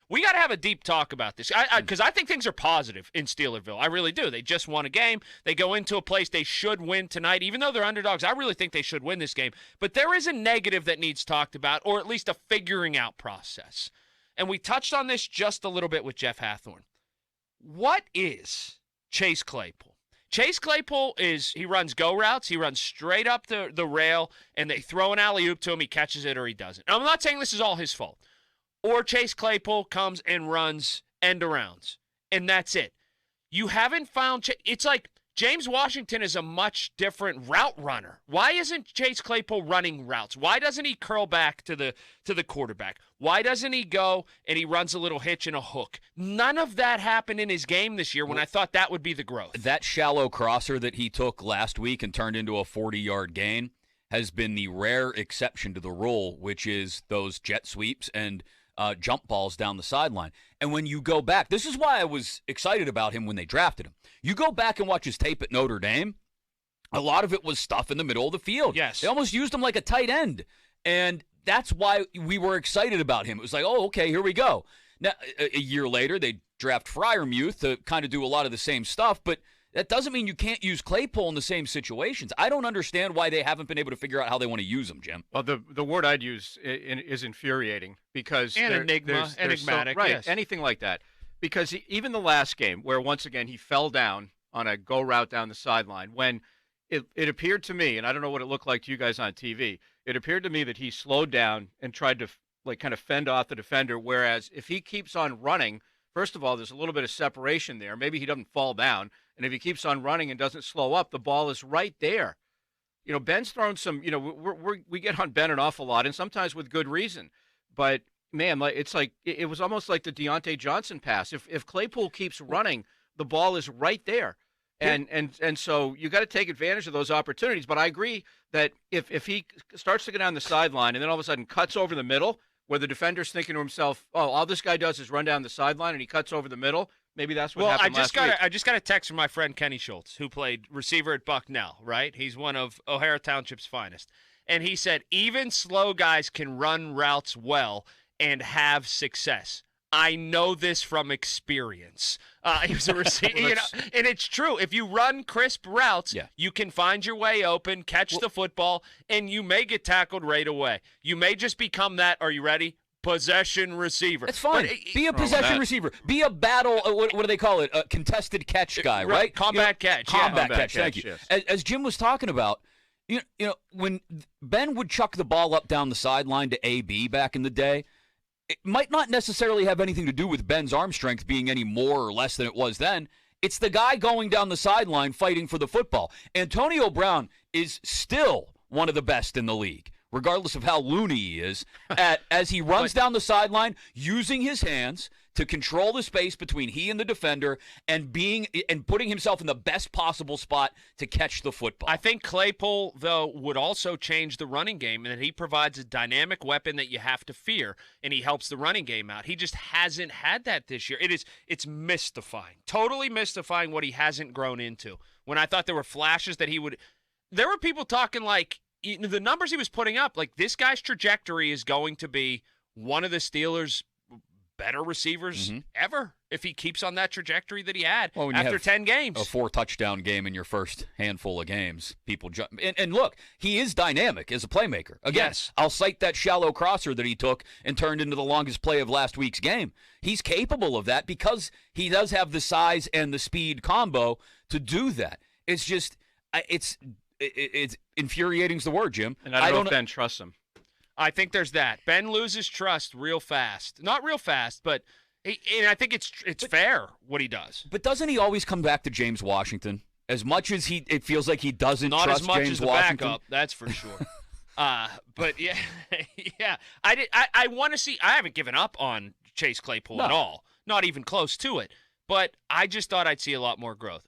We got to have a deep talk about this because I think things are positive in Steelerville. I really do. They just won a game. They go into a place they should win tonight. Even though they're underdogs, I really think they should win this game. But there is a negative that needs talked about, or at least a figuring out process. And we touched on this just a little bit with Jeff Hathorn. What is Chase Claypool? Chase Claypool he runs go routes. He runs straight up the rail, and they throw an alley-oop to him. He catches it or he doesn't. I'm not saying this is all his fault. Or Chase Claypool comes and runs end-arounds, and that's it. You haven't found it's like James Washington is a much different route runner. Why isn't Chase Claypool running routes? Why doesn't he curl back to the quarterback? Why doesn't he go and he runs a little hitch and a hook? None of that happened in his game this year when I thought that would be the growth. That shallow crosser that he took last week and turned into a 40-yard gain has been the rare exception to the rule, which is those jet sweeps and jump balls down the sideline. And when you go back, this is why I was excited about him when they drafted him. You go back and watch his tape at Notre Dame, a lot of it was stuff in the middle of the field. Yes. They almost used him like a tight end. And that's why we were excited about him. It was like, oh, okay, here we go. Now, a year later, they draft Freiermuth to kind of do a lot of the same stuff, but that doesn't mean you can't use Claypool in the same situations. I don't understand why they haven't been able to figure out how they want to use him, Jim. Well, the word I'd use is infuriating because enigmatic, right? Yes. Anything like that, because even the last game where once again he fell down on a go route down the sideline when it appeared to me, and I don't know what it looked like to you guys on TV, it appeared to me that he slowed down and tried to kind of fend off the defender. Whereas if he keeps on running, first of all, there's a little bit of separation there. Maybe he doesn't fall down. And if he keeps on running and doesn't slow up, the ball is right there. Ben's thrown some, we get on Ben an awful lot, and sometimes with good reason. But, man, it's like it was almost like the Deontay Johnson pass. If Claypool keeps running, the ball is right there. And so you got to take advantage of those opportunities. But I agree that if he starts to go down the sideline and then all of a sudden cuts over the middle, where the defender's thinking to himself, oh, all this guy does is run down the sideline, and he cuts over the middle, maybe that's what happened last week. I just got a text from my friend Kenny Schultz, who played receiver at Bucknell, right? He's one of O'Hara Township's finest. And he said, even slow guys can run routes well and have success. I know this from experience. He was a receiver, and it's true. If you run crisp routes, you can find your way open, catch the football, and you may get tackled right away. You may just become that, are you ready? Possession receiver. It's fine. Be a possession receiver. Be a battle, what do they call it? A contested catch guy, right? Combat catch. Combat catch, thank you. Yes. As Jim was talking about, when Ben would chuck the ball up down the sideline to AB back in the day, it might not necessarily have anything to do with Ben's arm strength being any more or less than it was then. It's the guy going down the sideline fighting for the football. Antonio Brown is still one of the best in the league, regardless of how loony he is, as he runs down the sideline using his hands to control the space between he and the defender and putting himself in the best possible spot to catch the football. I think Claypool, though, would also change the running game, and that he provides a dynamic weapon that you have to fear, and he helps the running game out. He just hasn't had that this year. It's mystifying, totally mystifying what he hasn't grown into. When I thought there were flashes that he would – there were people talking like the numbers he was putting up, like this guy's trajectory is going to be one of the Steelers' better receivers ever if he keeps on that trajectory that he had after 10 games. A 4-touchdown game in your first handful of games. People jump. And look, he is dynamic as a playmaker. Again, yes. I'll cite that shallow crosser that he took and turned into the longest play of last week's game. He's capable of that because he does have the size and the speed combo to do that. It's just, it's infuriating's the word, Jim. And I don't know if Ben trusts him. I think there's that. Ben loses trust real fast. Not real fast, but and I think it's fair what he does. But doesn't he always come back to James Washington? As much as it feels like he doesn't Not trust as much James as the Washington. backup, that's for sure. But yeah, yeah. I want to see. I haven't given up on Chase Claypool at all. Not even close to it. But I just thought I'd see a lot more growth.